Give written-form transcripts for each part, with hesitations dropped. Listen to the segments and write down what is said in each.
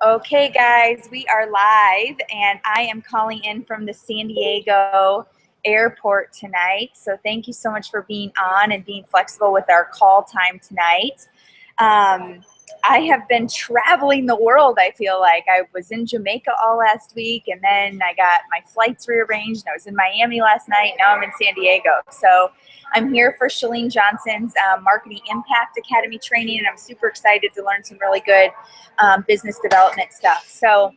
Okay, guys, we are live, and I am calling in from the San Diego airport tonight. So thank you so much for being on and being flexible with our call time tonight. I have been traveling the world, I feel like. I was in Jamaica all last week, and then I got my flights rearranged. I was in Miami last night. Now I'm in San Diego. So I'm here for Chalene Johnson's Marketing Impact Academy training, and I'm super excited to learn some really good business development stuff. So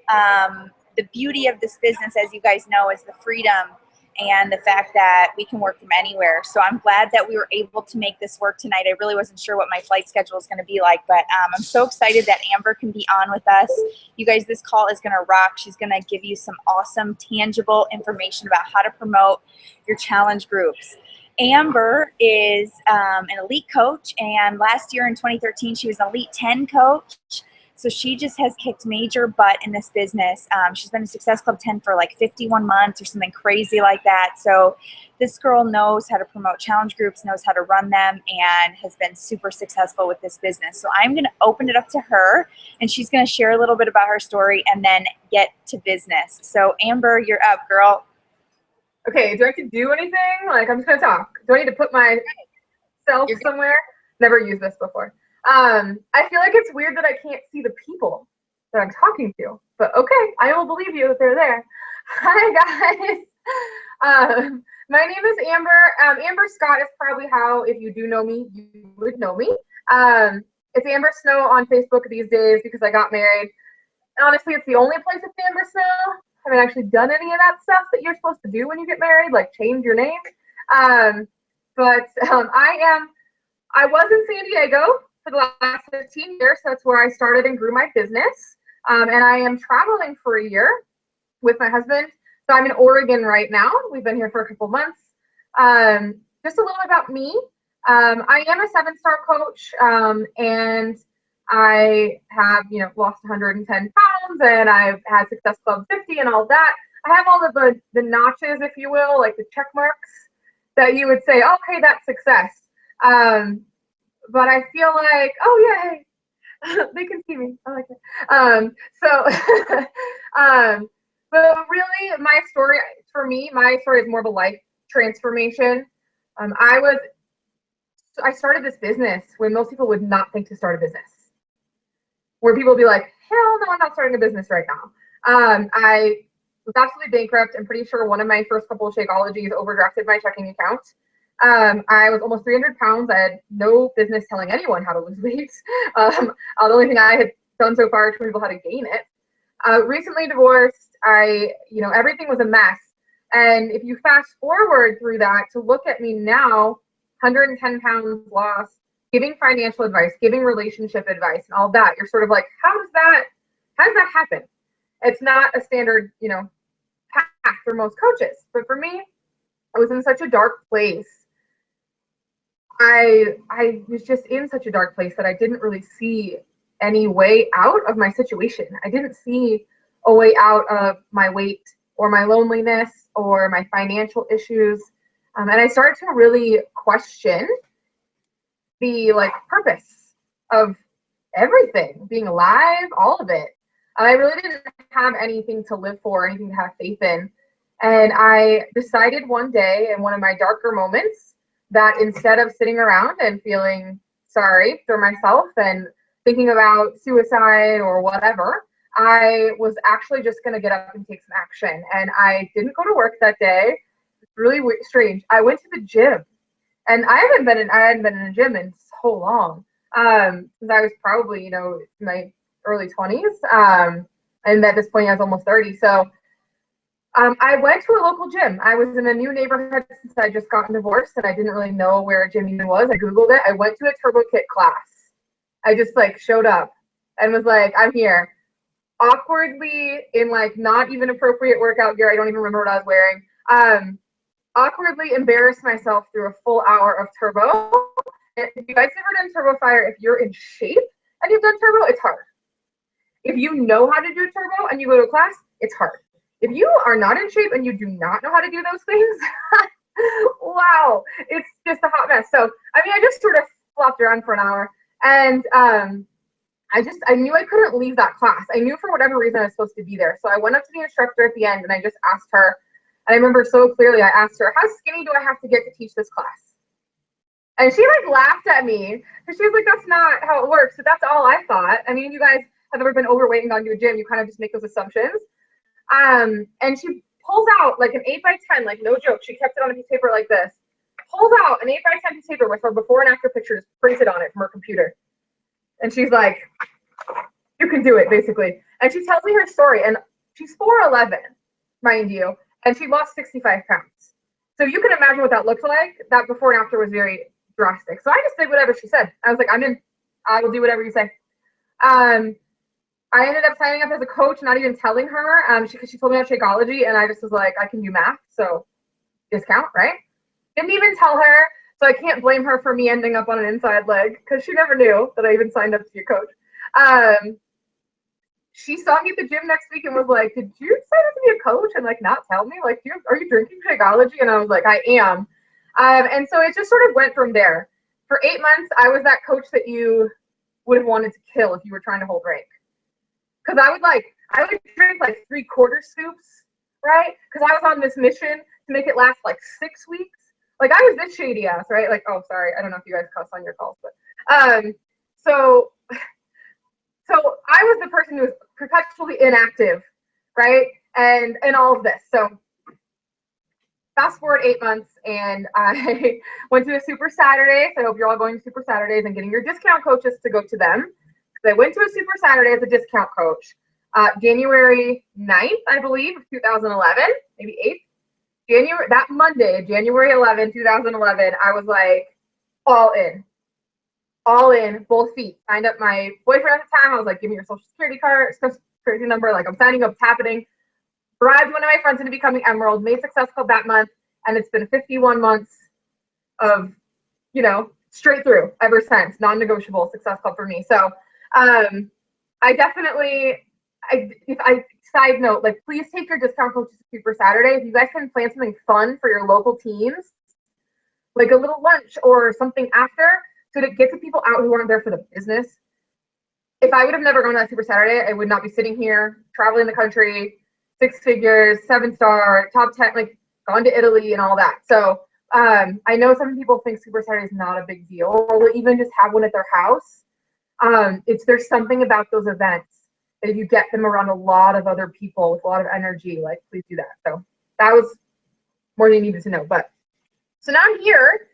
the beauty of this business, as you guys know, is the freedom and the fact that we can work from anywhere. So I'm glad that we were able to make this work tonight. I really wasn't sure what my flight schedule is going to be like, but I'm so excited that Amber can be on with us. You guys, this call is going to rock. She's going to give you some awesome, tangible information about how to promote your challenge groups. Amber is an elite coach, and last year in 2013, she was an elite 10 coach. So she just has kicked major butt in this business. She's been a Success Club 10 for like 51 months or something crazy like that. So this girl knows how to promote challenge groups, knows how to run them, and has been super successful with this business. So I'm going to open it up to her, and she's going to share a little bit about her story and then get to business. So Amber, you're up, girl. Okay, do I have to do anything? Like, I'm just going to talk. Do I need to put myself somewhere? Never used this before. I feel like it's weird that I can't see the people that I'm talking to, but okay, I will believe you that they're there. Hi, guys. My name is Amber. Amber Scott is probably how, if you do know me, you would know me. It's Amber Snow on Facebook these days because I got married. Honestly, it's the only place it's Amber Snow. I haven't actually done any of that stuff that you're supposed to do when you get married, like change your name. I was in San Diego for the last 15 years. So that's where I started and grew my business. And I am traveling for a year with my husband. So I'm in Oregon right now. We've been here for a couple months. Just a little about me. I am a 7-star coach, and I have, lost 110 pounds, and I've had Success Club 50 and all that. I have all of the notches, if you will, like the check marks that you would say, okay, that's success. But I feel like, oh, yay, they can see me. I like it. But really, my story is more of a life transformation. I started this business when most people would not think to start a business. Where people would be like, hell no, I'm not starting a business right now. I was absolutely bankrupt. I'm pretty sure one of my first couple of Shakeologies overdrafted my checking account. I was almost 300 pounds. I had no business telling anyone how to lose weight. The only thing I had done so far is show people how to gain it. Recently divorced. Everything was a mess. And if you fast forward through that to look at me now, 110 pounds lost, giving financial advice, giving relationship advice, and all that, you're sort of like, how does that happen? It's not a standard, path for most coaches. But for me, I was in such a dark place. I was just in such a dark place that I didn't really see any way out of my situation. I didn't see a way out of my weight or my loneliness or my financial issues. And I started to really question the purpose of everything, being alive, all of it. I really didn't have anything to live for, anything to have faith in. And I decided one day in one of my darker moments that instead of sitting around and feeling sorry for myself and thinking about suicide or whatever, I was actually just going to get up and take some action. And I didn't go to work that day. It's really strange. I went to the gym. And I hadn't been in a gym in so long, since I was probably, in my early 20s. And at this point, I was almost 30. So I went to a local gym. I was in a new neighborhood since I just gotten divorced, and I didn't really know where a gym even was. I Googled it. I went to a Turbo Kit class. I just showed up and was like, I'm here. Awkwardly in not even appropriate workout gear. I don't even remember what I was wearing. Awkwardly embarrassed myself through a full hour of turbo. And if you guys ever done turbo fire, if you're in shape and you've done turbo, it's hard. If you know how to do turbo and you go to a class, it's hard. If you are not in shape and you do not know how to do those things, wow, it's just a hot mess. So, I just sort of flopped around for an hour. And I knew I couldn't leave that class. I knew for whatever reason I was supposed to be there. So I went up to the instructor at the end and I just asked her, and I remember so clearly, I asked her, how skinny do I have to get to teach this class? And she like laughed at me because she was like, that's not how it works. So that's all I thought. I mean, you guys have ever been overweight and gone to a gym, you kind of just make those assumptions. And she pulls out like an 8x10, like no joke. She kept it on a piece of paper like this. Pulls out an 8x10 piece of paper with her before and after pictures printed on it from her computer. And she's like, you can do it, basically. And she tells me her story. And she's 4'11", mind you. And she lost 65 pounds. So you can imagine what that looked like. That before and after was very drastic. So I just did whatever she said. I was like, I'm in. I will do whatever you say. I ended up signing up as a coach, not even telling her, because she told me about Shakeology, and I just was like, I can do math, so discount, right? Didn't even tell her, so I can't blame her for me ending up on an inside leg, because she never knew that I even signed up to be a coach. She saw me at the gym next week and was like, did you sign up to be a coach and like not tell me? Like, are you drinking Shakeology? And I was like, I am. And so it just sort of went from there. For 8 months, I was that coach that you would have wanted to kill if you were trying to hold rank. Because I would drink like 3/4 scoops, right? Because I was on this mission to make it last like 6 weeks. Like I was this shady ass, right? Like, oh, sorry, I don't know if you guys cuss on your calls, but so I was the person who was perpetually inactive, right? And all of this. So fast forward 8 months, and I went to a Super Saturday. So I hope you're all going to Super Saturdays and getting your discount coaches to go to them. I went to a Super Saturday as a discount coach, January 9th, I believe, of 2011, maybe 8th. That Monday, January 11, 2011, I was like, all in, both feet. Signed up my boyfriend at the time. I was like, give me your social security number. Like, I'm signing up, it's happening. Bribed one of my friends into becoming Emerald, made Success Club that month, and it's been 51 months of, straight through ever since, non-negotiable Success Club for me. So, side note, like, please take your discount coaches to Super Saturday. If you guys can plan something fun for your local teams, like a little lunch or something after, so to get the people out who aren't there for the business. If I would have never gone to that Super Saturday, I would not be sitting here, traveling the country, 6 figures, 7-star, top 10, like gone to Italy and all that. So I know some people think Super Saturday is not a big deal, or will even just have one at their house. There's something about those events that if you get them around a lot of other people with a lot of energy, like, please do that. So that was more than you needed to know. But so now I'm here,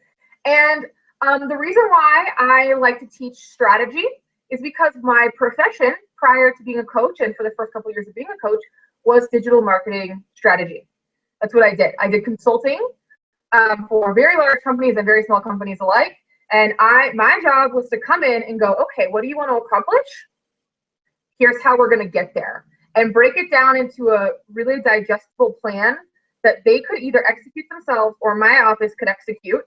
and the reason why I like to teach strategy is because my profession prior to being a coach and for the first couple of years of being a coach was digital marketing strategy. That's what I did. I did consulting for very large companies and very small companies alike. And my job was to come in and go, okay, what do you want to accomplish? Here's how we're going to get there, and break it down into a really digestible plan that they could either execute themselves or my office could execute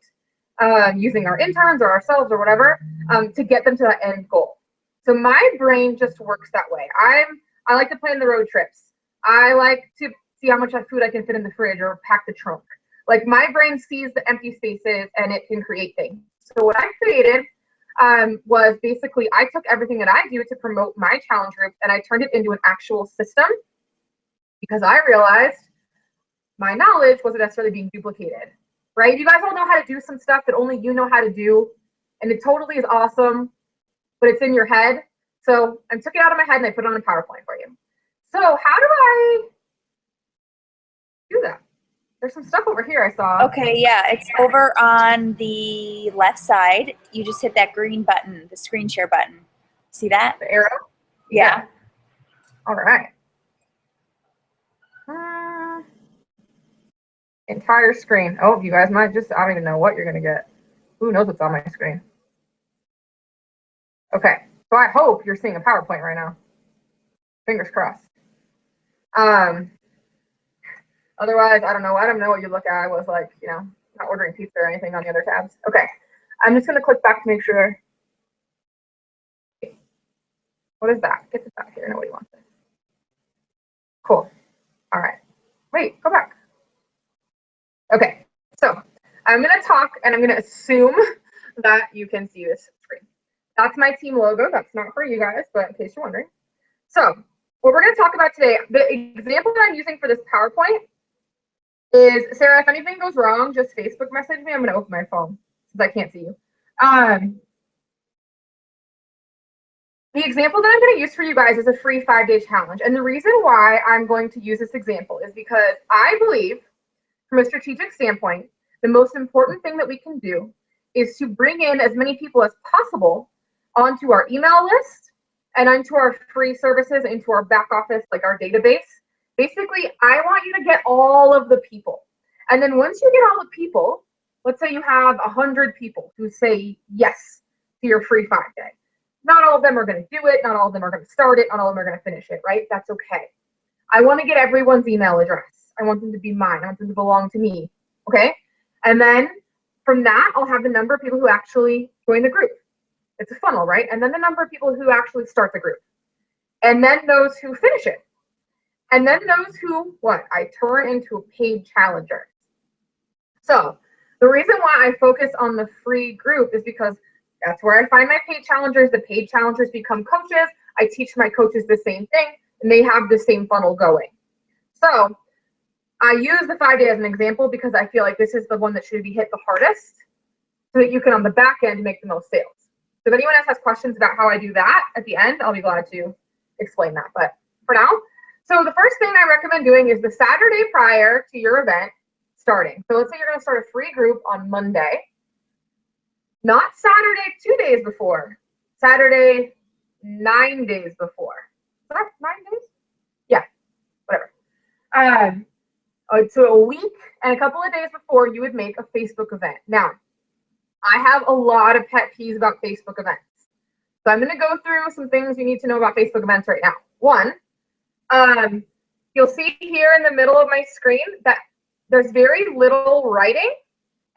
using our interns or ourselves or whatever to get them to that end goal. So my brain just works that way. I like to plan the road trips. I like to see how much food I can fit in the fridge or pack the trunk. Like, my brain sees the empty spaces and it can create things. So what I created was basically, I took everything that I do to promote my challenge group and I turned it into an actual system, because I realized my knowledge wasn't necessarily being duplicated, right? You guys all know how to do some stuff that only you know how to do, and it totally is awesome, but it's in your head. So I took it out of my head and I put it on a PowerPoint for you. So how do I do that? There's some stuff over here I saw. Okay, yeah, it's over on the left side. You just hit that green button, the screen share button. See that? The arrow? Yeah. All right. Entire screen. Oh, you guys might just, I don't even know what you're going to get. Who knows what's on my screen? Okay, so I hope you're seeing a PowerPoint right now. Fingers crossed. Otherwise, I don't know what you look at. I was like, not ordering pizza or anything on the other tabs. Okay, I'm just going to click back to make sure. What is that? Get this out here. Nobody wants it. Cool. All right. Wait, go back. Okay, so I'm going to talk and I'm going to assume that you can see this screen. That's my team logo. That's not for you guys, but in case you're wondering. So what we're going to talk about today, the example that I'm using for this PowerPoint is, Sarah, if anything goes wrong, just Facebook message me. I'm going to open my phone since I can't see you. The example that I'm going to use for you guys is a free 5-day challenge. And the reason why I'm going to use this example is because I believe, from a strategic standpoint, the most important thing that we can do is to bring in as many people as possible onto our email list and onto our free services, into our back office, like our database. Basically, I want you to get all of the people. And then once you get all the people, let's say you have 100 people who say yes to your free 5-day. Not all of them are going to do it. Not all of them are going to start it. Not all of them are going to finish it, right? That's okay. I want to get everyone's email address. I want them to be mine. I want them to belong to me, okay? And then from that, I'll have the number of people who actually join the group. It's a funnel, right? And then the number of people who actually start the group. And then those who finish it. And then those who, what? I turn into a paid challenger. So the reason why I focus on the free group is because that's where I find my paid challengers. The paid challengers become coaches. I teach my coaches the same thing, and they have the same funnel going. So I use the 5-day as an example because I feel like this is the one that should be hit the hardest so that you can, on the back end, make the most sales. So if anyone else has questions about how I do that at the end, I'll be glad to explain that. But for now, so the first thing I recommend doing is the Saturday prior to your event starting. So let's say you're going to start a free group on Monday. Not Saturday 2 days before, Saturday 9 days before. Is that 9 days? Yeah, whatever. So a week and a couple of days before, you would make a Facebook event. Now, I have a lot of pet peeves about Facebook events. So I'm going to go through some things you need to know about Facebook events right now. One, you'll see here in the middle of my screen that there's very little writing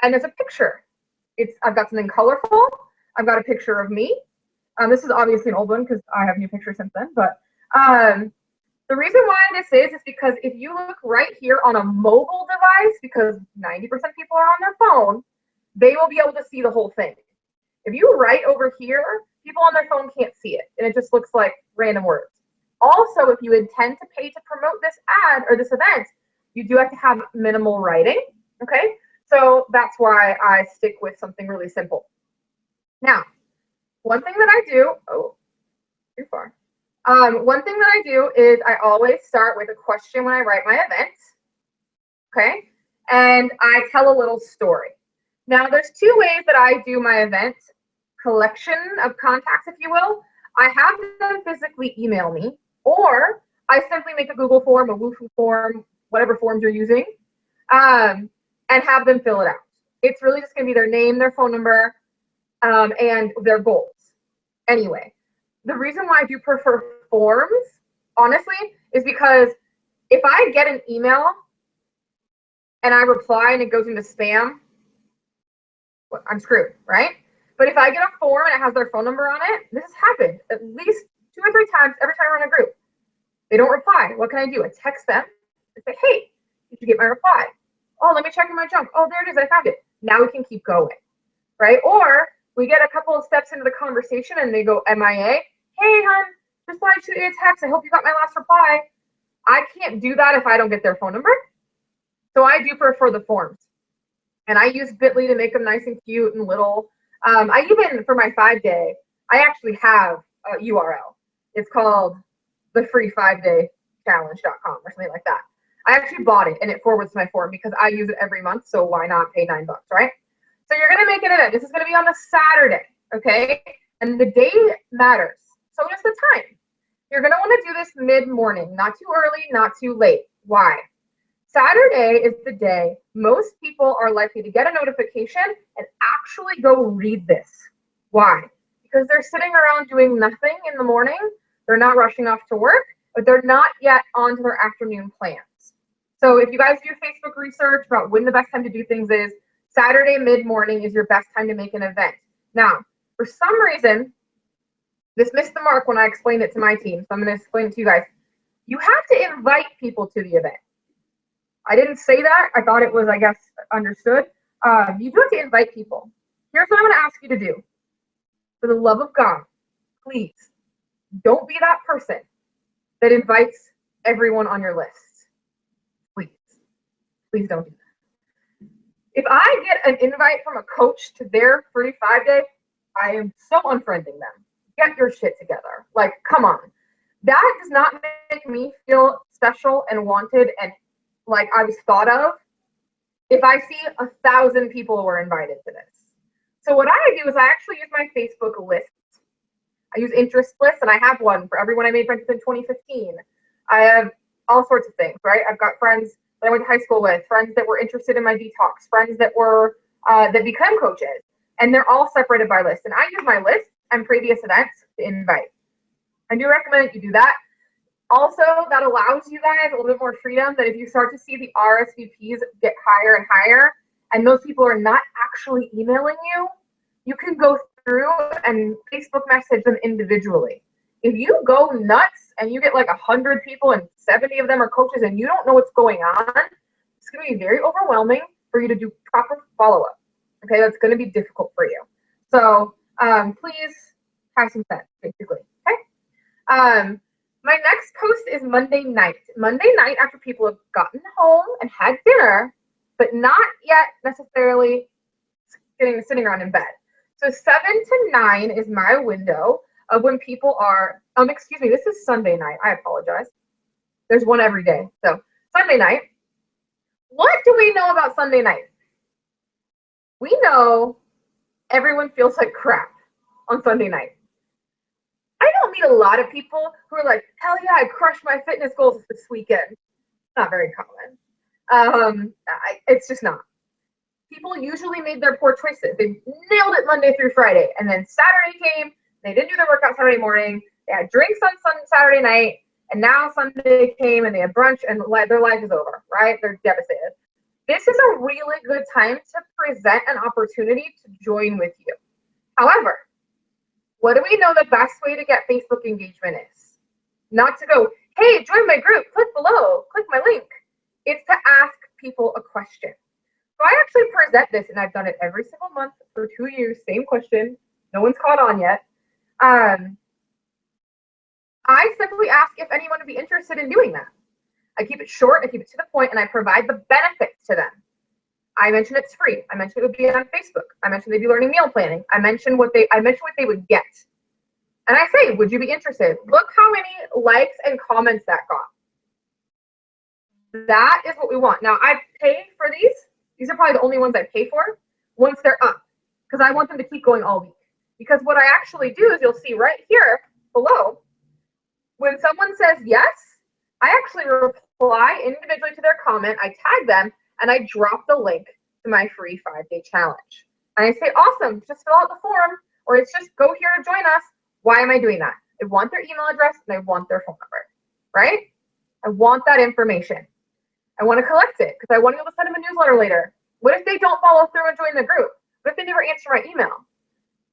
and there's a picture. I've got something colorful. I've got a picture of me. This is obviously an old one because I have new pictures since then. But the reason why this is because if you look right here on a mobile device, because 90% of people are on their phone, they will be able to see the whole thing. If you write over here, people on their phone can't see it, and it just looks like random words. Also, if you intend to pay to promote this ad or this event, you do have to have minimal writing, okay? So that's why I stick with something really simple. Now, one thing that I do, too far. One thing that I do is I always start with a question when I write my event, okay? And I tell a little story. Now, there's 2 ways that I do my event collection of contacts, if you will. I have them physically email me, or I simply make a Google form, a Woohoo form, whatever forms you're using, and have them fill it out. It's really just going to be their name, their phone number, and their goals. Anyway, the reason why I do prefer forms, honestly, is because if I get an email and I reply and it goes into spam, well, I'm screwed, right? But if I get a form and it has their phone number on it, this has happened at least 2 or 3 times every time I run a group. They don't reply. What can I do? I text them and say, hey, did you get my reply? Oh, let me check in my junk. Oh, there it is. I found it. Now we can keep going, right? Or we get a couple of steps into the conversation and they go MIA. Hey, hon, just wanted to shoot you a text. I hope you got my last reply. I can't do that if I don't get their phone number. So I do prefer the forms. And I use Bitly to make them nice and cute and little. I even, for my 5-day, I actually have a URL. It's called thefree5daychallenge.com or something like that. I actually bought it and it forwards my form because I use it every month. So why not pay $9, right? So you're going to make an event. This is going to be on a Saturday, okay? And the day matters. So does the time. You're going to want to do this mid-morning, not too early, not too late. Why? Saturday is the day most people are likely to get a notification and actually go read this. Why? Because they're sitting around doing nothing in the morning. They're not rushing off to work, but they're not yet on to their afternoon plans. So if you guys do Facebook research about when the best time to do things is, Saturday mid-morning is your best time to make an event. Now, for some reason, this missed the mark when I explained it to my team, so I'm going to explain it to you guys. You have to invite people to the event. I didn't say that. I thought it was, I guess, understood. You do have to invite people. Here's what I'm going to ask you to do. for the love of God, please don't be that person that invites everyone on your list. Please. Please don't do that. If I get an invite from a coach to their free 5-day, I am so unfriending them. Get your shit together. Like, come on. That does not make me feel special and wanted and like I was thought of if I see 1,000 people were invited to this. So what I do is I actually use my Facebook list. I use interest lists, and I have one for everyone I made friends with in 2015. I have all sorts of things, right? I've got friends that I went to high school with, friends that were interested in my detox, friends that were that become coaches, and they're all separated by list. And I use my list and previous events to invite. I do recommend that you do that. Also, that allows you guys a little bit more freedom that if you start to see the RSVPs get higher and higher, and those people are not actually emailing you, you can go through and Facebook message them individually. If you go nuts and you get like 100 people and 70 of them are coaches and you don't know what's going on, it's going to be very overwhelming for you to do proper follow-up. Okay, that's going to be difficult for you. So please have some sense, basically. Okay. My next post is Monday night. Monday night after people have gotten home and had dinner, but not yet necessarily sitting around in bed. So 7 to 9 is my window of when people are, excuse me, this is Sunday night. I apologize. There's one every day. So Sunday night. What do we know about Sunday night? We know everyone feels like crap on Sunday night. I don't meet a lot of people who are like, hell yeah, I crushed my fitness goals this weekend. Not very common. It's just not. People usually made their poor choices. They nailed it Monday through Friday. And then Saturday came, they didn't do their workout Saturday morning. They had drinks on Saturday night. And now Sunday came and they had brunch and their life is over, right? They're devastated. This is a really good time to present an opportunity to join with you. However, what do we know the best way to get Facebook engagement is? Not to go, hey, join my group, click below, click my link. It's to ask people a question. So I actually present this, and I've done it every single month for 2 years, same question. No one's caught on yet. I simply ask if anyone would be interested in doing that. I keep it short, I keep it to the point, and I provide the benefits to them. I mentioned it's free. I mentioned it would be on Facebook. I mentioned they'd be learning meal planning. I mentioned what they would get. And I say, would you be interested? Look how many likes and comments that got. That is what we want. Now, I pay for these. These are probably the only ones I pay for once they're up, because I want them to keep going all week. Because what I actually do is, you'll see right here below, when someone says yes, I actually reply individually to their comment. I tag them and I drop the link to my free 5-day challenge. And I say, awesome, just fill out the form, or it's just go here to join us. Why am I doing that? I want their email address and I want their phone number, right? I want that information. I want to collect it because I want to be able to send them a newsletter later. What if they don't follow through and join the group? What if they never answer my email?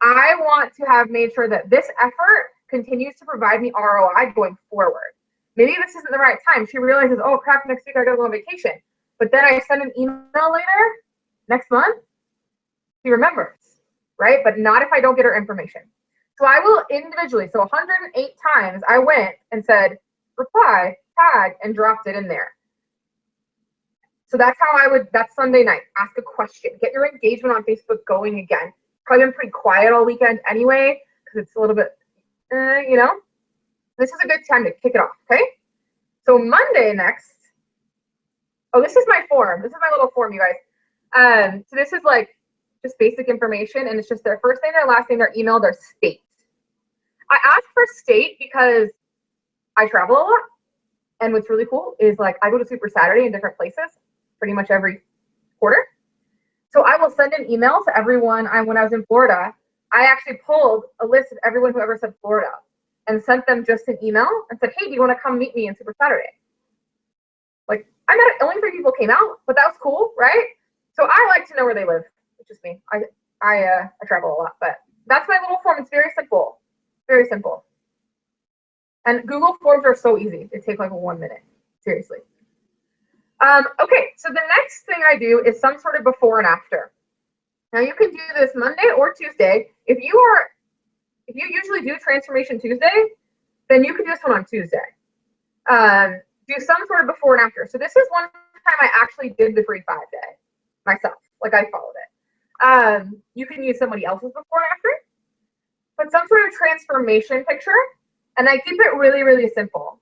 I want to have made sure that this effort continues to provide me ROI going forward. Maybe this isn't the right time. She realizes, oh crap, next week I gotta go on vacation. But then I send an email later, next month, she remembers, right? But not if I don't get her information. So I will individually, so 108 times I went and said, reply, tag, and dropped it in there. So that's how that's Sunday night. Ask a question. Get your engagement on Facebook going again. Probably been pretty quiet all weekend anyway, because it's a little bit, This is a good time to kick it off, okay? So Monday next. Oh, this is my form. This is my little form, you guys. So this is like just basic information, and it's just their first name, their last name, their email, their state. I ask for state because I travel a lot, and what's really cool is like I go to Super Saturday in different places pretty much every quarter. So I will send an email to everyone. When I was in Florida, I actually pulled a list of everyone who ever said Florida and sent them just an email and said, hey, do you want to come meet me in Super Saturday? Like, I met only 3 people came out, but that was cool, right? So I like to know where they live. It's just me. I travel a lot, but that's my little form. It's very simple. Very simple. And Google Forms are so easy. They take like 1 minute. Seriously. Okay, so the next thing I do is some sort of before and after. Now you can do this Monday or Tuesday. If you are if you usually do Transformation Tuesday, then you could do this one on Tuesday. Do some sort of before and after. So this is one time I actually did the free 5-day myself. Like I followed it. You can use somebody else's before and after, but some sort of transformation picture. And I keep it really, really simple.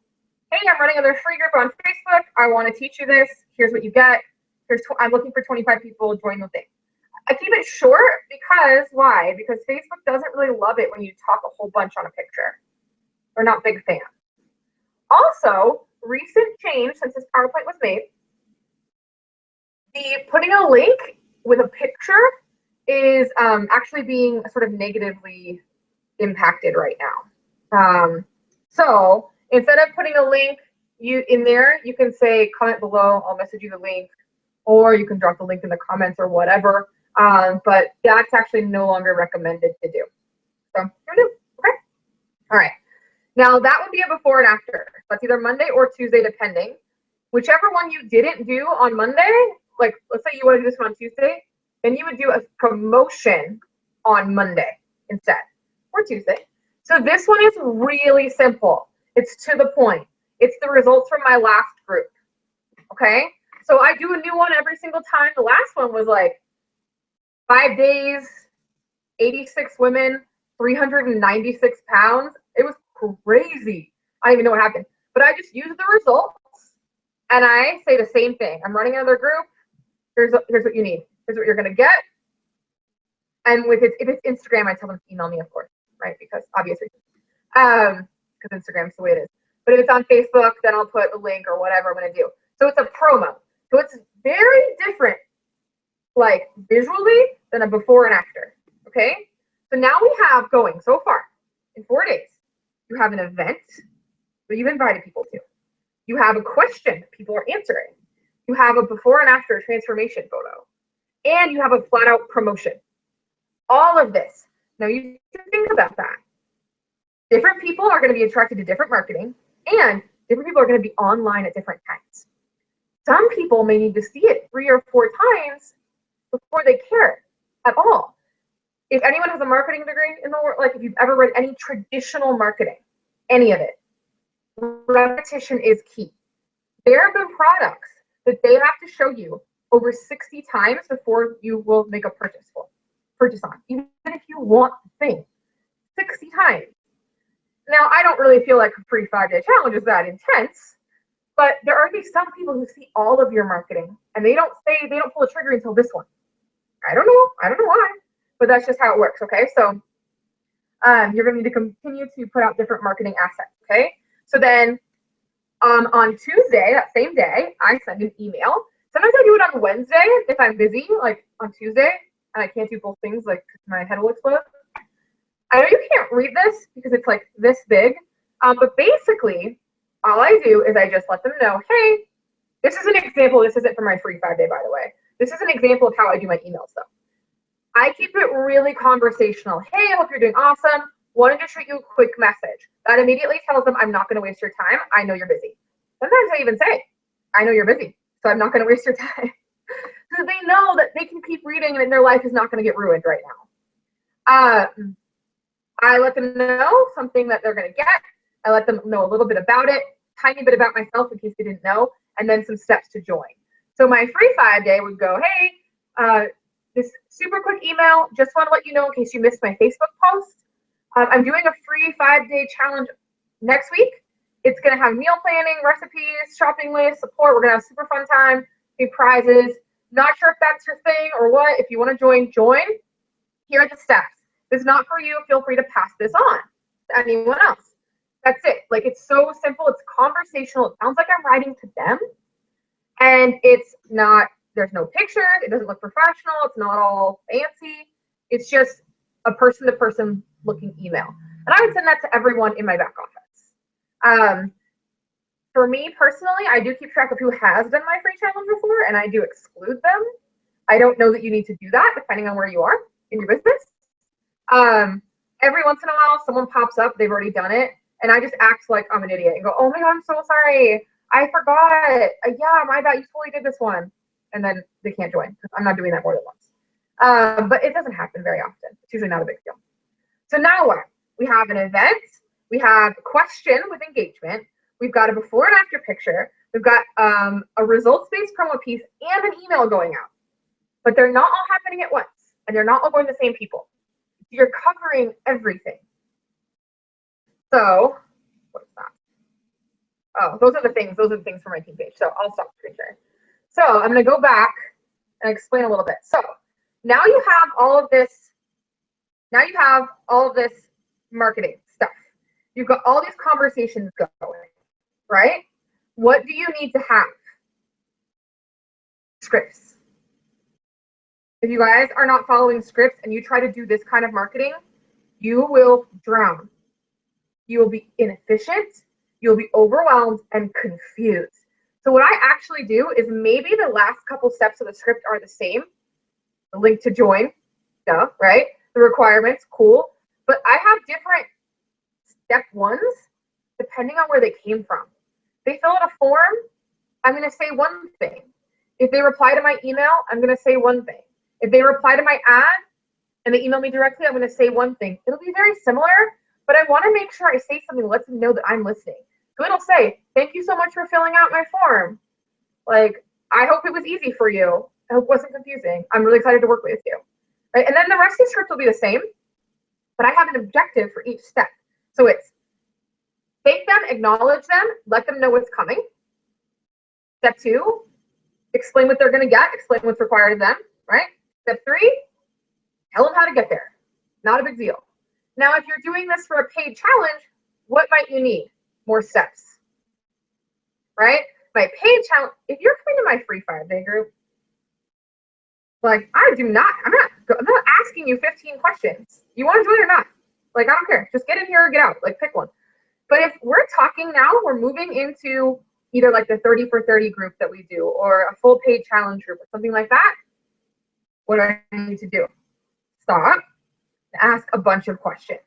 Hey, I'm running another free group on Facebook. I want to teach you this. Here's what you get. I'm looking for 25 people. Join the thing. I keep it short because why? Because Facebook doesn't really love it when you talk a whole bunch on a picture. They're not big fans. Also, recent change since this PowerPoint was made, the putting a link with a picture is actually being sort of negatively impacted right now. So instead of putting a link in there, you can say comment below, I'll message you the link, or you can drop the link in the comments or whatever. But that's actually no longer recommended to do. So here we do. Okay. All right. Now that would be a before and after. That's either Monday or Tuesday, depending. Whichever one you didn't do on Monday, like let's say you want to do this one on Tuesday, then you would do a promotion on Monday instead, or Tuesday. So this one is really simple. It's to the point. It's the results from my last group. Okay. So I do a new one every single time. The last one was like 5 days, 86 women, 396 pounds. It was crazy. I don't even know what happened, but I just use the results and I say the same thing. I'm running another group. Here's what you need. Here's what you're going to get. And if it's Instagram, I tell them to email me, of course, right? Because obvious reasons. Because Instagram's the way it is. But if it's on Facebook, then I'll put a link or whatever I'm going to do. So it's a promo. So it's very different, like visually, than a before and after. Okay. So now we have going so far in 4 days. You have an event that you've invited people to. You have a question that people are answering. You have a before and after transformation photo. And you have a flat out promotion. All of this. Now you can think about that. Different people are going to be attracted to different marketing, and different people are going to be online at different times. Some people may need to see it 3 or 4 times before they care at all. If anyone has a marketing degree in the world, like if you've ever read any traditional marketing, any of it, repetition is key. There have been products that they have to show you over 60 times before you will make a purchase on, even if you want the thing, 60 times. Now, I don't really feel like a free 5-day challenge is that intense, but there are some people who see all of your marketing and they don't pull the trigger until this one. I don't know why, but that's just how it works. Okay. So, you're going to need to continue to put out different marketing assets. Okay. So then, on Tuesday, that same day, I send an email. Sometimes I do it on Wednesday if I'm busy, like on Tuesday, and I can't do both things, like my head will explode. I know you can't read this because it's like this big, but basically, all I do is I just let them know, hey, this is an example. This isn't for my free 5-day, by the way. This is an example of how I do my emails, though. I keep it really conversational. Hey, I hope you're doing awesome. Wanted to shoot you a quick message. That immediately tells them I'm not going to waste your time. I know you're busy. Sometimes I even say, I know you're busy, so I'm not going to waste your time. So they know that they can keep reading and their life is not going to get ruined right now. I let them know something that they're going to get. I let them know a little bit about it, tiny bit about myself in case they didn't know, and then some steps to join. So my free 5-day would go, hey, this super quick email, just want to let you know in case you missed my Facebook post. I'm doing a free 5-day challenge next week. It's going to have meal planning, recipes, shopping list, support. We're going to have super fun time, big prizes. Not sure if that's your thing or what. If you want to join, join. Here are the steps. If it's not for you, feel free to pass this on to anyone else. That's it. Like, it's so simple. It's conversational. It sounds like I'm writing to them. And it's not, there's no pictures. It doesn't look professional. It's not all fancy. It's just a person-to-person looking email. And I would send that to everyone in my back office. For me personally, I do keep track of who has done my free challenge before, and I do exclude them. I don't know that you need to do that depending on where you are in your business. Every once in a while, someone pops up, they've already done it, and I just act like I'm an idiot and go, oh my God, I'm so sorry. I forgot. Yeah, my bad. You totally did this one. And then they can't join because I'm not doing that more than once. But it doesn't happen very often. It's usually not a big deal. So now what? we have an event, we have a question with engagement, we've got a before and after picture, we've got a results-based promo piece and an email going out. But they're not all happening at once, and they're not all going to the same people. You're covering everything. So, what's that? Oh, those are the things for my team page. So I'll stop screen sharing. So I'm going to go back and explain a little bit. So now you have all of this. Now you have all of this marketing stuff. You've got all these conversations going, right? What do you need to have? Scripts. If you guys are not following scripts and you try to do this kind of marketing, you will drown. You will be inefficient. You'll be overwhelmed and confused. So what I actually do is maybe the last couple steps of the script are the same. The link to join, duh, right? The requirements, cool. But I have different step ones depending on where they came from. If they fill out a form, I'm going to say one thing. If they reply to my email, I'm going to say one thing. If they reply to my ad and they email me directly, I'm going to say one thing. It'll be very similar, but I want to make sure I say something that lets them know that I'm listening. So it'll say, thank you so much for filling out my form. Like, I hope it was easy for you. I hope it wasn't confusing. I'm really excited to work with you. Right? And then the rest of the script will be the same, but I have an objective for each step. So it's thank them, acknowledge them, let them know what's coming. Step 2, explain what they're going to get, explain what's required of them, right? Step 3, tell them how to get there. Not a big deal. Now, if you're doing this for a paid challenge, what might you need? More steps, right? My paid challenge, if you're coming to my free 5-day group, like I'm not asking you 15 questions. You want to join or not? Like, I don't care. Just get in here or get out. Like, pick one. But if we're talking now, we're moving into either like the 30 for 30 group that we do or a full paid challenge group or something like that. What do I need to do? Stop and ask a bunch of questions.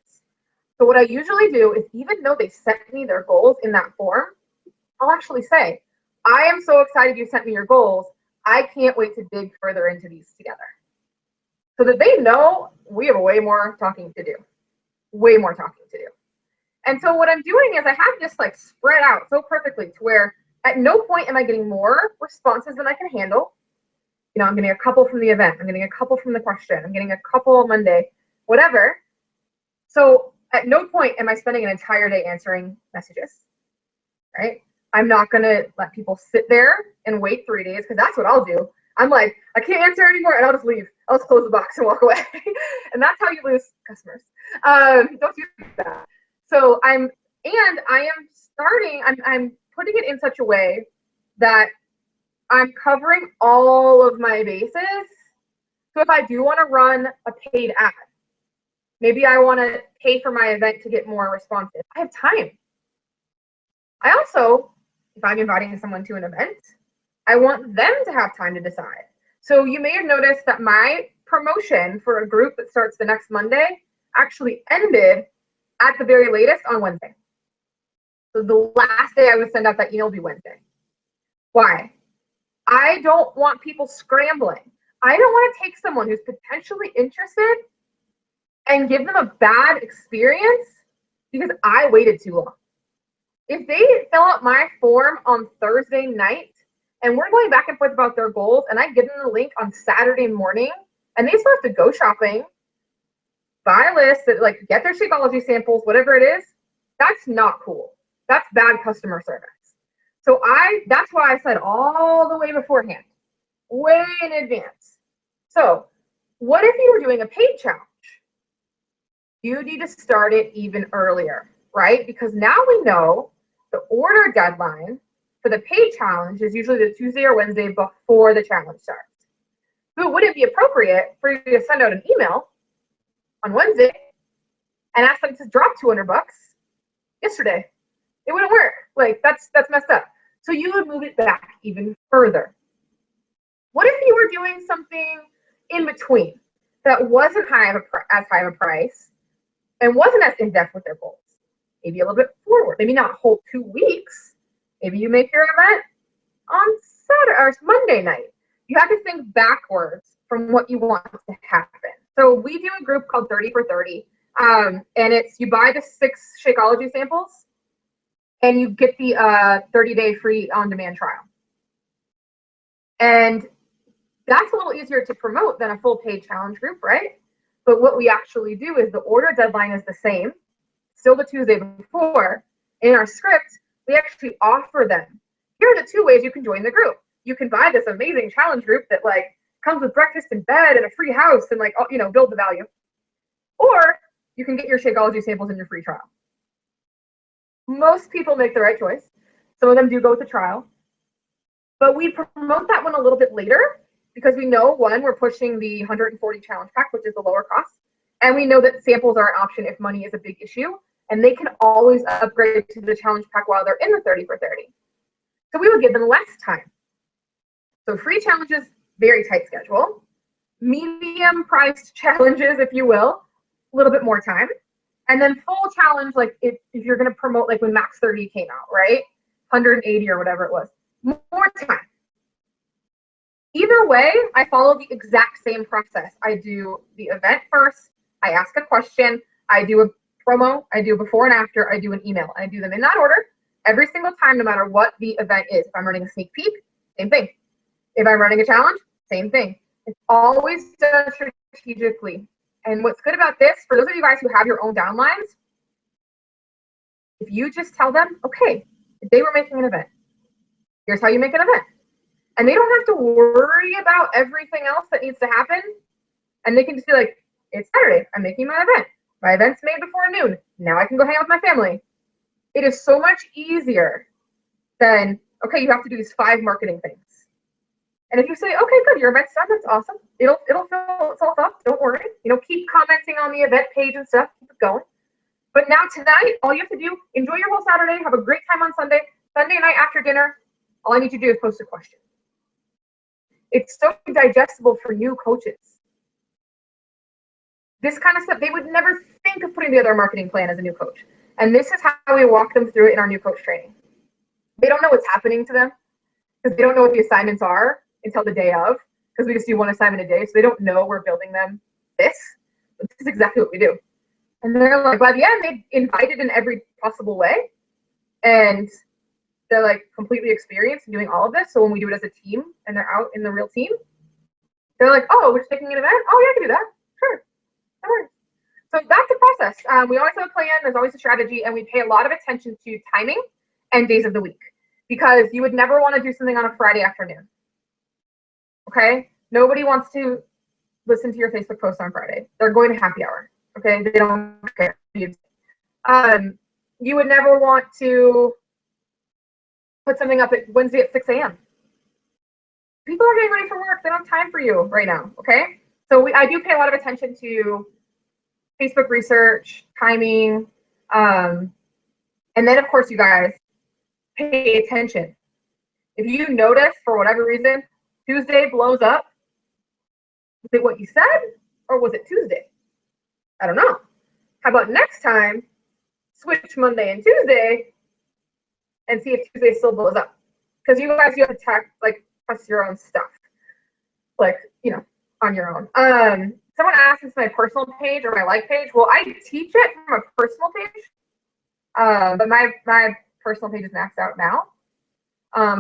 So what I usually do is, even though they sent me their goals in that form, I'll actually say, I am so excited you sent me your goals. I can't wait to dig further into these together. So that they know we have way more talking to do. Way more talking to do. And so what I'm doing is I have this like spread out so perfectly to where at no point am I getting more responses than I can handle. You know, I'm getting a couple from the event. I'm getting a couple from the question. I'm getting a couple Monday, whatever. So at no point am I spending an entire day answering messages, right? I'm not going to let people sit there and wait 3 days, because that's what I'll do. I'm like, I can't answer anymore, and I'll just leave. I'll just close the box and walk away. And that's how you lose customers. Don't do that. So I am putting it in such a way that I'm covering all of my bases. So if I do want to run a paid ad, maybe I want to pay for my event to get more responses, I have time. I also, if I'm inviting someone to an event, I want them to have time to decide. So you may have noticed that my promotion for a group that starts the next Monday actually ended at the very latest on Wednesday. So the last day I would send out that email will be Wednesday. Why? I don't want people scrambling. I don't want to take someone who's potentially interested and give them a bad experience because I waited too long. If they fill out my form on Thursday night and we're going back and forth about their goals and I give them the link on Saturday morning and they still have to go shopping, buy a list, that like get their Shakeology samples, whatever it is, that's not cool. That's bad customer service. So that's why I said all the way beforehand, way in advance. So what if you were doing a paid challenge? You need to start it even earlier, right? Because now we know the order deadline for the paid challenge is usually the Tuesday or Wednesday before the challenge starts. So would it be appropriate for you to send out an email on Wednesday and ask them to drop $200 yesterday? It wouldn't work. Like that's messed up. So you would move it back even further. What if you were doing something in between that wasn't as high of a price and wasn't as in-depth with their goals? Maybe a little bit forward. Maybe not a whole 2 weeks. Maybe you make your event on Saturday or Monday night. You have to think backwards from what you want to happen. So we do a group called 30 for 30. And it's, you buy the 6 Shakeology samples and you get the 30-day free on-demand trial. And that's a little easier to promote than a full paid challenge group, right? But what we actually do is the order deadline is the same, still the Tuesday before. In our script, we actually offer them, here are the 2 ways you can join the group. You can buy this amazing challenge group that like comes with breakfast in bed and a free house and like, you know, build the value. Or you can get your Shakeology samples in your free trial. Most people make the right choice. Some of them do go with the trial. But we promote that one a little bit later because we know, one, we're pushing the 140 challenge pack, which is the lower cost. And we know that samples are an option if money is a big issue. And they can always upgrade to the challenge pack while they're in the 30 for 30. So we would give them less time. So free challenges, very tight schedule. Medium priced challenges, if you will, a little bit more time. And then full challenge, like if you're going to promote, like when Max 30 came out, right? 180 or whatever it was, more time. Either way, I follow the exact same process. I do the event first. I ask a question. I do a promo. I do before and after. I do an email. I do them in that order every single time, no matter what the event is. If I'm running a sneak peek, same thing. If I'm running a challenge, same thing. It's always done strategically. And what's good about this, for those of you guys who have your own downlines, if you just tell them, okay, today we're making an event. Here's how you make an event. And they don't have to worry about everything else that needs to happen. And they can just be like, it's Saturday, I'm making my event. My event's made before noon. Now I can go hang out with my family. It is so much easier than, okay, you have to do these 5 marketing things. And if you say, okay, good, your event's done, that's awesome. It'll fill itself up, don't worry. You know, keep commenting on the event page and stuff, keep it going. But now tonight, all you have to do, enjoy your whole Saturday, have a great time on Sunday. Sunday night after dinner, all I need you to do is post a question. It's so digestible for new coaches. This kind of stuff, they would never think of putting together a marketing plan as a new coach. And this is how we walk them through it in our new coach training. They don't know what's happening to them because they don't know what the assignments are until the day of, because we just do 1 assignment a day. So they don't know we're building them this. But this is exactly what we do. And they're like, by the end, they invited in every possible way. And they're like completely experienced in doing all of this. So when we do it as a team and they're out in the real team, they're like, oh, we're just taking an event? Oh, yeah, I can do that. Sure. No worries. So that's the process. We always have a plan. There's always a strategy. And we pay a lot of attention to timing and days of the week, because you would never want to do something on a Friday afternoon. Okay? Nobody wants to listen to your Facebook post on Friday. They're going to happy hour. Okay? They don't care. You would never want to put something up at Wednesday at 6 a.m. People are getting ready for work. They don't have time for you right now. Okay? So I do pay a lot of attention to Facebook research, timing, and then of course, you guys, pay attention. If you notice for whatever reason, Tuesday blows up, was it what you said or was it Tuesday? I don't know. How about next time, switch Monday and Tuesday and see if Tuesday still blows up? Because you guys, you have to test your own stuff, like, you know, on your own. Someone asked if it's my personal page or my like page. Well, I teach it from a personal page, but my personal page is maxed out now.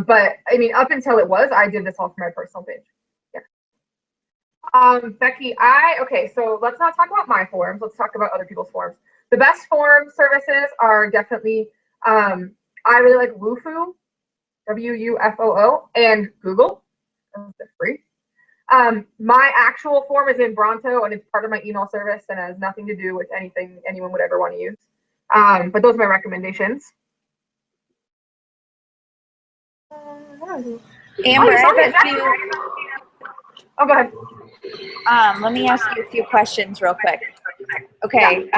But I mean, up until it was, I did this all for my personal page. Yeah. Becky, okay, so let's not talk about my forums. Let's talk about other people's forums. The best forum services are definitely, I really like Wufoo, WUFOO, and Google. They're free. My actual form is in Bronto, and it's part of my email service and has nothing to do with anything anyone would ever want to use. But those are my recommendations. Amber, I have a few. Oh, go ahead. Let me ask you a few questions real quick. Okay.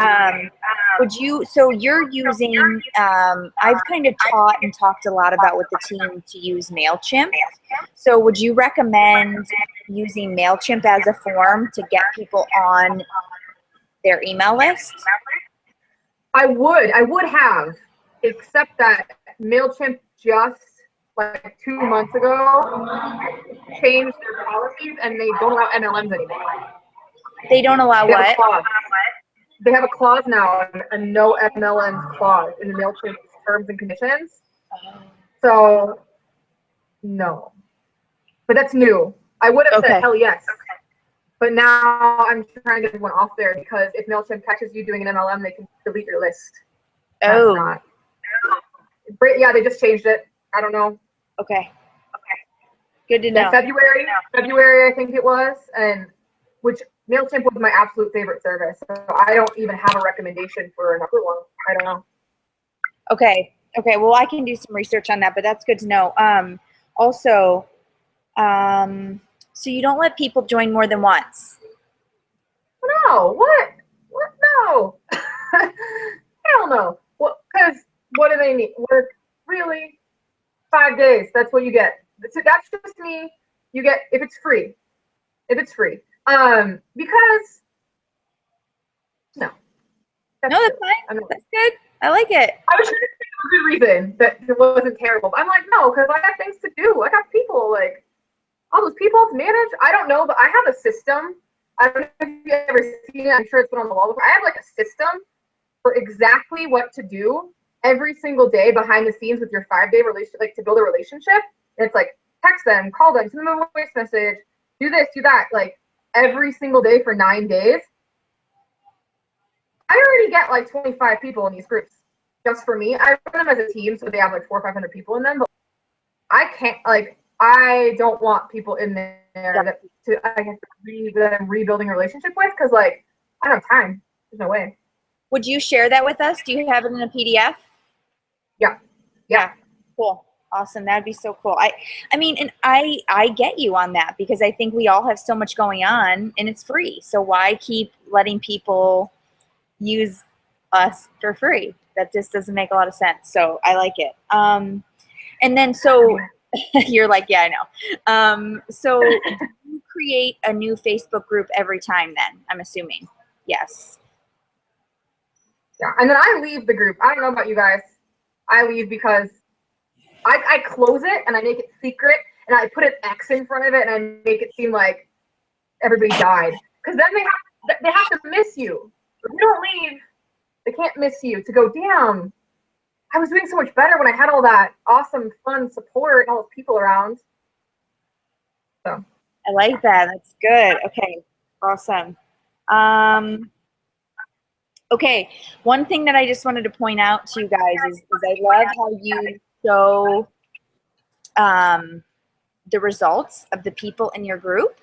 So you're using, I've kind of taught and talked a lot about with the team to use MailChimp. So would you recommend using MailChimp as a form to get people on their email list? I would have, except that MailChimp just like 2 months ago changed their policies and they don't allow MLMs anymore. They don't allow what? they have a clause now, a no MLMs clause in the MailChimp terms and conditions. So no, but that's new. I would have said hell yes. But now I'm trying to get one off there because if MailChimp catches you doing an MLM, they can delete your list. Oh. That's not. Yeah, they just changed it. I don't know. Okay. Good to know. Yeah, February, I think it was, and which MailChimp was my absolute favorite service. So I don't even have a recommendation for another one. I don't know. Okay. Well, I can do some research on that, but that's good to know. Also, so you don't let people join more than once? No. What? No. Hell no. Well, because what do they need? What, really? 5 days. That's what you get. So that's just me. You get if it's free. Because no. That's fine. That's good. I like it. I was trying to think of a good reason that it wasn't terrible. But I'm like, no, because I got things to do. I got people, like all those people to manage. I don't know, but I have a system. I don't know if you've ever seen it. I'm sure it's been on the wall before. I have like a system for exactly what to do every single day behind the scenes with your 5-day relationship, like to build a relationship. And it's like text them, call them, send them a voice message, do this, do that, like every single day for 9 days. I already get like 25 people in these groups just for me. I run them as a team, so they have like 400 or 500 people in them. But I can't, like, I don't want people in there that I'm rebuilding a relationship with because, like, I don't have time. There's no way. Would you share that with us? Do you have it in a PDF? Yeah. Cool. Awesome. That'd be so cool. I mean, and I get you on that because I think we all have so much going on and it's free. So why keep letting people use us for free? That just doesn't make a lot of sense. So I like it. And then so you're like, yeah, I know. So you create a new Facebook group every time then, I'm assuming. Yes. Yeah. And then I leave the group. I don't know about you guys. I leave because I close it and I make it secret and I put an X in front of it and I make it seem like everybody died. Because then they have to miss you. If you don't leave, they can't miss you to go, damn, I was doing so much better when I had all that awesome, fun support and all those people around. So I like that. That's good. Okay. Awesome. Okay. One thing that I just wanted to point out to you guys is I love how you show the results of the people in your group.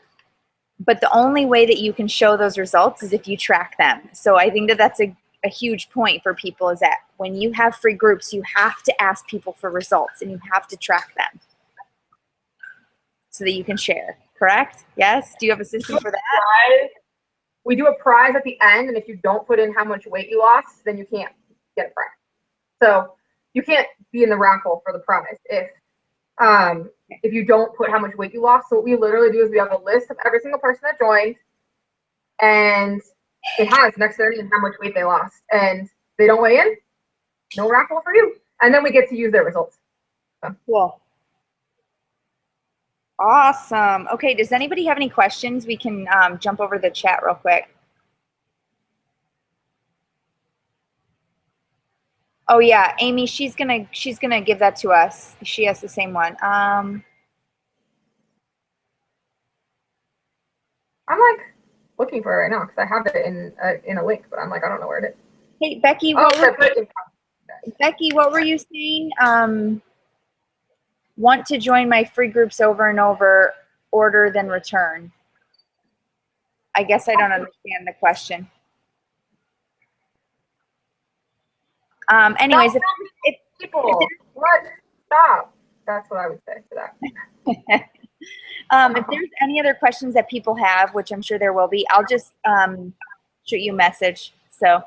But the only way that you can show those results is if you track them. So I think that that's a huge point for people is that when you have free groups, you have to ask people for results and you have to track them so that you can share. Correct? Yes? Do you have a system for that? We do a prize at the end, and if you don't put in how much weight you lost, then you can't get a prize. So you can't be in the raffle for the prize if you don't put how much weight you lost. So what we literally do is we have a list of every single person that joined, and it has next to their name how much weight they lost. And they don't weigh in, no raffle for you. And then we get to use their results. So. Cool. Awesome. Okay, does anybody have any questions? We can jump over the chat real quick. Oh yeah, Amy, she's gonna give that to us. She has the same one. I'm like looking for it right now because I have it in a link, but I'm like, I don't know where it is. Hey Becky, Becky, what were you saying? Want to join my free groups over and over, order then return. I guess I don't understand the question. Anyways, if people, what? Stop. That's what I would say to that. If there's any other questions that people have, which I'm sure there will be, I'll just shoot you a message. So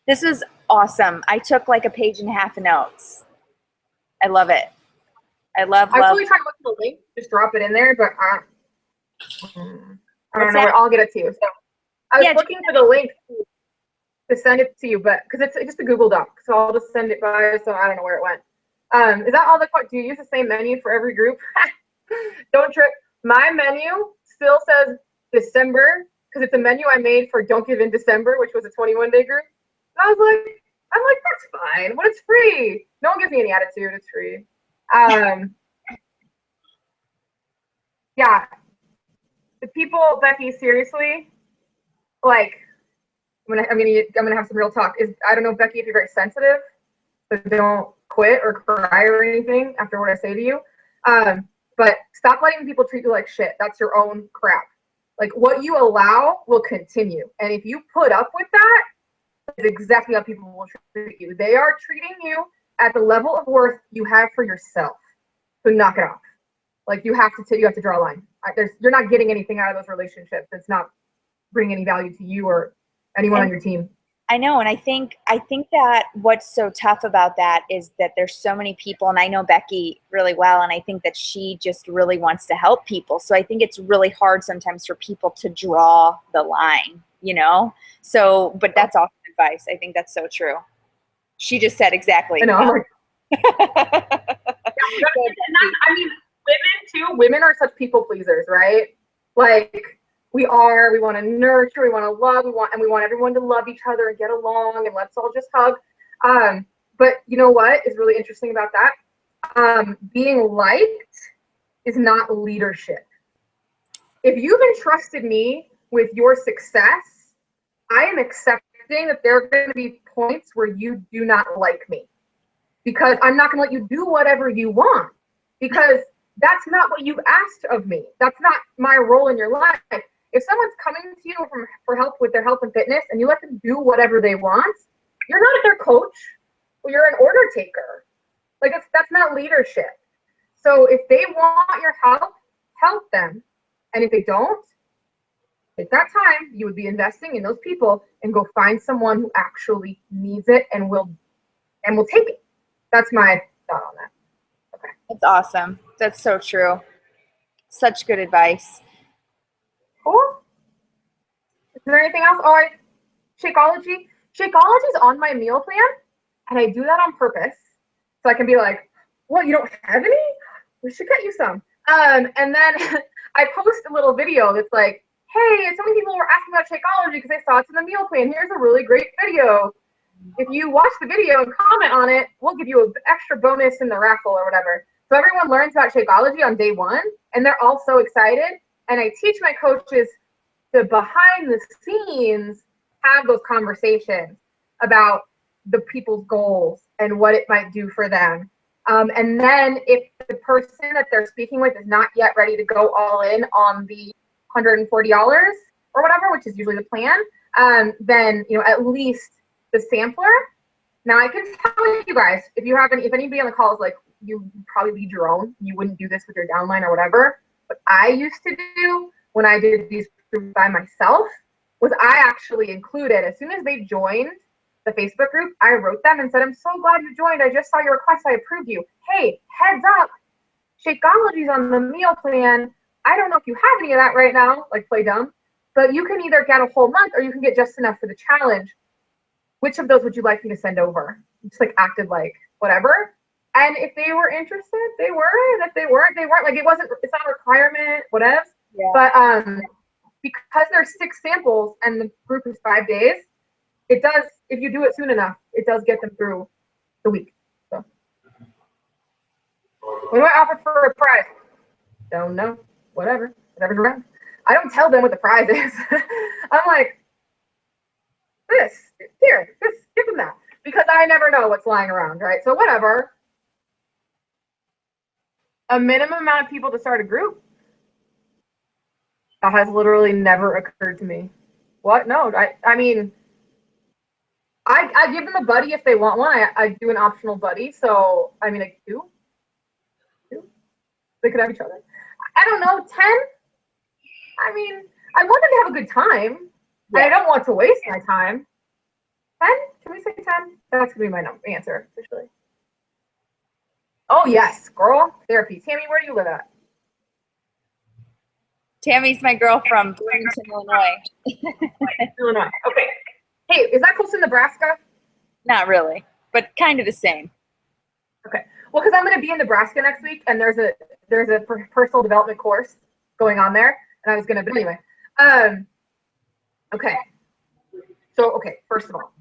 this was awesome. I took like a page and a half of notes. I love it. I was totally trying to look for the link, just drop it in there, but I don't know where. I'll get it to you. So I was looking for the link to send it to you, but because it's just a Google Doc, so I'll just send it by. So I don't know where it went. Is that all the? Do you use the same menu for every group? Don't trip. My menu still says December because it's a menu I made for Don't Give in December, which was a 21-day group. And I'm like, that's fine, but it's free. No one gives me any attitude. It's free. Yeah, the people, Becky, seriously, like, I'm gonna have some real talk. I don't know, Becky, if you're very sensitive, so don't quit or cry or anything after what I say to you. But stop letting people treat you like shit. That's your own crap. Like, what you allow will continue, and if you put up with that, is exactly how people will treat you. They are treating you at the level of worth you have for yourself. So knock it off. Like, you have to draw a line. You're not getting anything out of those relationships. It's not bringing any value to you or anyone on your team. I know, and I think that what's so tough about that is that there's so many people, and I know Becky really well, and I think that she just really wants to help people. So I think it's really hard sometimes for people to draw the line, you know? So, but that's awesome advice. I think that's so true. She just said exactly. I know. I'm like, I mean, women are such people pleasers, right? Like, we want to nurture, we want to love, we want everyone to love each other and get along, and let's all just hug. But you know what is really interesting about that? Being liked is not leadership. If you've entrusted me with your success, I am accepting that there are going to be points where you do not like me, because I'm not going to let you do whatever you want, because that's not what you've asked of me. That's not my role in your life. If someone's coming to you for help with their health and fitness, and you let them do whatever they want, you're not their coach. Well, you're an order taker. Like, that's not leadership. So if they want your help them. And if they don't, at that time, you would be investing in those people and go find someone who actually needs it and will take it. That's my thought on that. Okay. That's awesome. That's so true. Such good advice. Cool. Is there anything else? Oh, Shakeology. Shakeology is on my meal plan, and I do that on purpose. So I can be like, what, you don't have any? We should get you some. And then I post a little video that's like, hey, so many people were asking about Shakeology because they saw it's in the meal plan. Here's a really great video. If you watch the video and comment on it, we'll give you an extra bonus in the raffle or whatever. So everyone learns about Shakeology on day one, and they're all so excited. And I teach my coaches to, behind the scenes, have those conversations about the people's goals and what it might do for them. And then if the person that they're speaking with is not yet ready to go all in on the $140 or whatever, which is usually the plan, then, you know, at least the sampler. Now I can tell you guys, if anybody on the call is like, you probably lead your own, you wouldn't do this with your downline or whatever. What I used to do when I did these by myself was I actually included, as soon as they joined the Facebook group, I wrote them and said, I'm so glad you joined. I just saw your request. I approved you. Hey, heads up, Shakeology's on the meal plan. I don't know if you have any of that right now, like play dumb, but you can either get a whole month or you can get just enough for the challenge. Which of those would you like me to send over? Just like acted like whatever. And if they were interested, they were. And if they weren't, they weren't. Like, it's not a requirement, whatever. Yeah. But because there's 6 samples and the group is 5 days, it does, if you do it soon enough, it does get them through the week. So what do I offer for a prize? Don't know. Whatever's around. I don't tell them what the prize is. I'm like, give them that. Because I never know what's lying around, right? So whatever. A minimum amount of people to start a group. That has literally never occurred to me. What? No, I mean, I give them a buddy if they want one. I do an optional buddy. So, I mean, like 2. They could have each other. I don't know, 10? I mean, I want them to have a good time. Yeah. I don't want to waste my time. 10? Can we say 10? That's going to be my answer, officially. Oh, yes, girl. Therapy. Tammy, where do you live at? Tammy's my girl from Bloomington, Illinois. Illinois. Okay. Hey, is that close to Nebraska? Not really, but kind of the same. Okay. Well, because I'm going to be in Nebraska next week, and there's a personal development course going on there, and I was going to, but anyway. Okay. So, okay, first of all,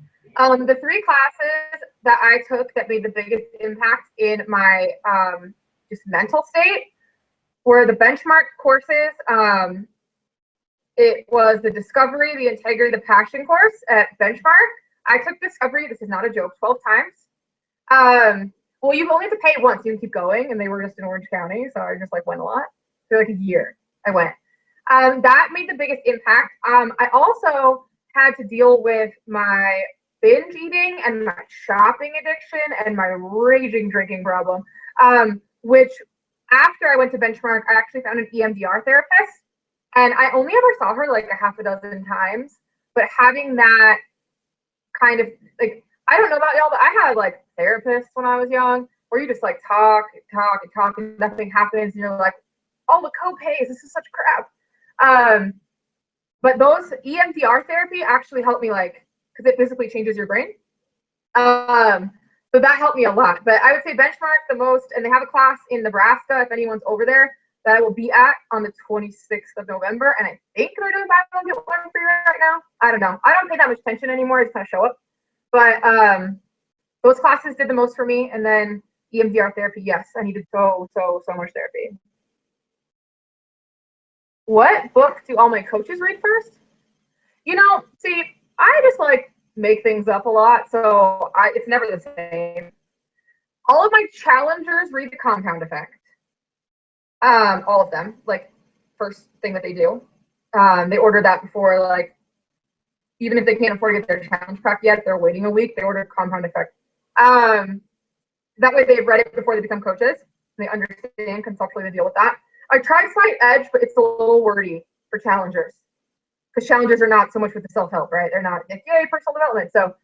the three classes that I took that made the biggest impact in my just mental state were the benchmark courses. It was the Discovery, the Integrity, the Passion course at Benchmark. I took Discovery, this is not a joke, 12 times. Well, you only have to pay it once, you can keep going, and they were just in Orange County, so I just like went a lot. For like a year, I went. That made the biggest impact. I also had to deal with my binge eating and my shopping addiction and my raging drinking problem, which after I went to Benchmark, I actually found an EMDR therapist. And I only ever saw her like a half a dozen times, but having that kind of like, I don't know about y'all, but I had like therapists when I was young where you just like talk and nothing happens. And you're like, oh, the co-pays, this is such crap. But those EMDR therapy actually helped me, like, because it physically changes your brain. So that helped me a lot. But I would say Benchmark the most, and they have a class in Nebraska if anyone's over there that I will be at on the 26th of November. And I think they're doing buy one get one free right now. I don't know. I don't pay that much attention anymore. I just kind of show up. But those classes did the most for me. And then EMDR therapy, yes, I needed so much therapy. What book do all my coaches read first? You know, see, I just like make things up a lot, so it's never the same. All of my challengers read The Compound Effect. All of them, like, first thing that they do. They order that before, like, even if they can't afford to get their challenge pack yet, they're waiting a week, they order Compound Effect. That way they've read it before they become coaches. They understand conceptually the deal with that. I tried Slight Edge, but it's a little wordy for challengers. Because challengers are not so much with the self-help, right? They're not like, yay, personal development. So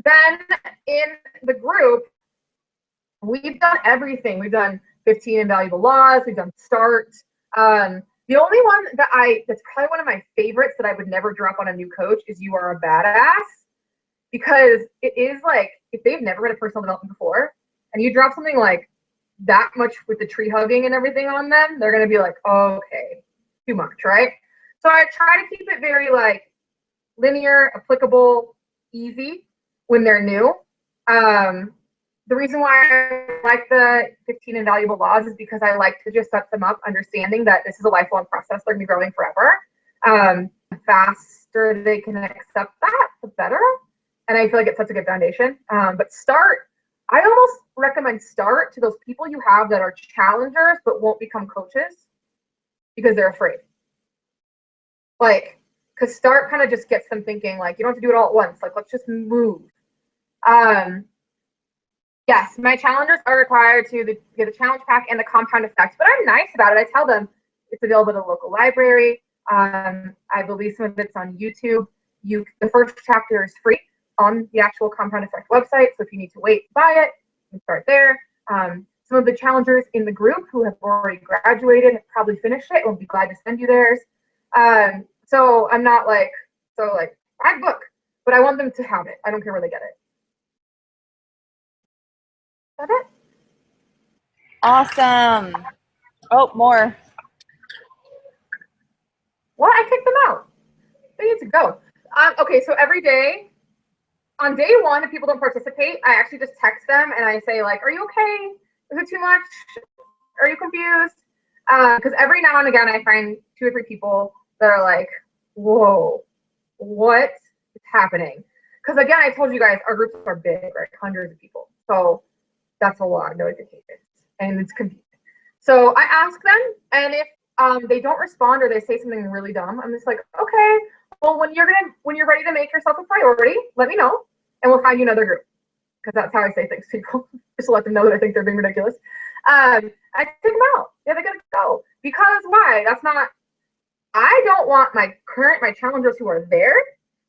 then in the group, we've done everything. We've done 15 Invaluable Laws. We've done START. The only one that's probably one of my favorites that I would never drop on a new coach is You Are a Badass. Because it is like, if they've never read a personal development before, and you drop something like that much with the tree hugging and everything on them, they're going to be like, okay, too much, right? So I try to keep it very like linear, applicable, easy when they're new. The reason why I like the 15 Invaluable Laws is because I like to just set them up understanding that this is a lifelong process. They're going to be growing forever. The faster they can accept that, the better. And I feel like it sets a good foundation. But START, I almost recommend START to those people you have that are challengers but won't become coaches because they're afraid. Like, because START kind of just gets them thinking, like, you don't have to do it all at once. Like, let's just move. Yes, my challengers are required to get a challenge pack and the Compound Effect, but I'm nice about it. I tell them it's available at a local library. I believe some of it's on YouTube. The first chapter is free on the actual Compound Effect website, so if you need to wait to buy it, you can start there. Some of the challengers in the group who have already graduated have probably finished it. We'll be glad to send you theirs. So I'm not like, buy a book, but I want them to have it. I don't care where they get it. Is that it? Awesome. Oh, more. What? I kicked them out. They need to go. Okay, so every day, on day one, if people don't participate, I actually just text them and I say, like, are you okay? Is it too much? Are you confused? Because every now and again, I find 2 or 3 people that are like, whoa, what is happening? Because again, I told you guys, our groups are big, right? Hundreds of people. So that's a lot of notifications and it's confusing. So I ask them, and if they don't respond or they say something really dumb, I'm just like, okay, well, when you're ready to make yourself a priority, let me know, and we'll find you another group. Because that's how I say things to people, just to let them know that I think they're being ridiculous. I take them out. Yeah, they gotta go. Because why? I don't want my challengers who are there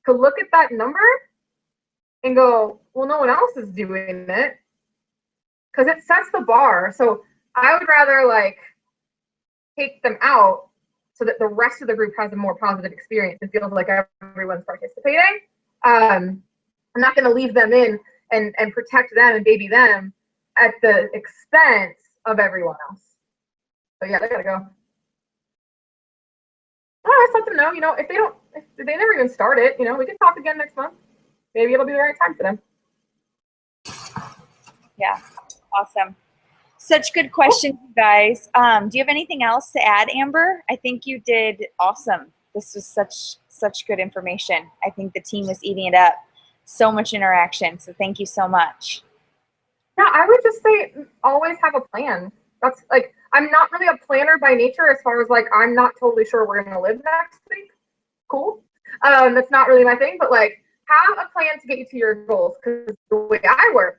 to look at that number and go, well, no one else is doing it. Because it sets the bar. So I would rather like take them out so that the rest of the group has a more positive experience and feels like everyone's participating. I'm not going to leave them in and protect them and baby them at the expense of everyone else. So yeah, they gotta go. All always let them know, if they never even start it, we can talk again next month. Maybe it'll be the right time for them. Yeah. Awesome. Such good questions, you guys. Do you have anything else to add, Amber? I think you did awesome. This was such good information. I think the team was eating it up. So much interaction. So thank you so much. Yeah, I would just say always have a plan. That's like, I'm not really a planner by nature as far as like, I'm not totally sure we're going to live next week. Cool. That's not really my thing, but like have a plan to get you to your goals. Because the way I work,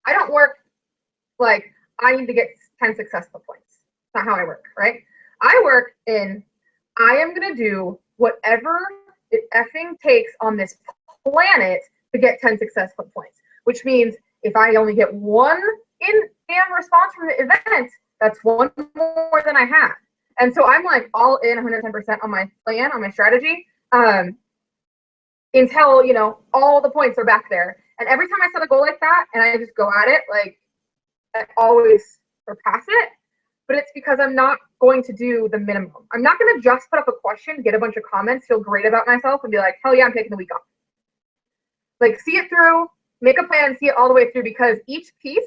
I don't work like I need to get 10 successful points. That's not how I work, right? I work in, I am going to do whatever it effing takes on this planet to get 10 successful points, which means if I only get one in-game response from the event, that's one more than I had. And so I'm like all in 110% on my plan, on my strategy, until, all the points are back there. And every time I set a goal like that and I just go at it, like I always surpass it. But it's because I'm not going to do the minimum. I'm not going to just put up a question, get a bunch of comments, feel great about myself, and be like, hell yeah, I'm taking the week off. Like, see it through, make a plan, see it all the way through, because each piece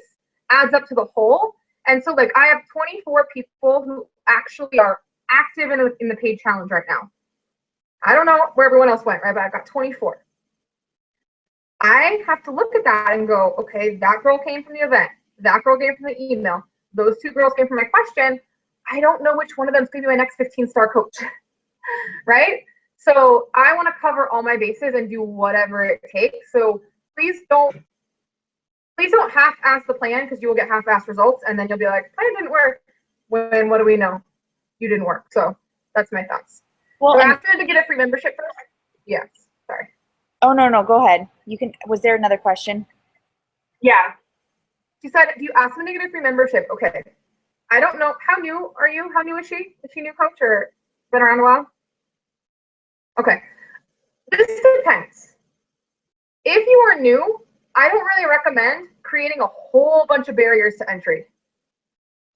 adds up to the whole. And so, like, I have 24 people who actually are active in the paid challenge right now. I don't know where everyone else went, right? But I've got 24. I have to look at that and go, okay, that girl came from the event. That girl came from the email. Those two girls came from my question. I don't know which one of them is going to be my next 15-star coach, right? So I want to cover all my bases and do whatever it takes. So please don't half-ass the plan, because you will get half-ass results, and then you'll be like, plan didn't work. When what do we know? You didn't work. So that's my thoughts. Well, so after to get a free membership first. Yes. Sorry. Oh no, go ahead. You can. Was there another question? Yeah. She said, do you ask them to get a free membership? Okay. I don't know. How new are you? How new is she? Is she a new coach or been around a while? Okay. This depends. If you are new, I don't really recommend creating a whole bunch of barriers to entry.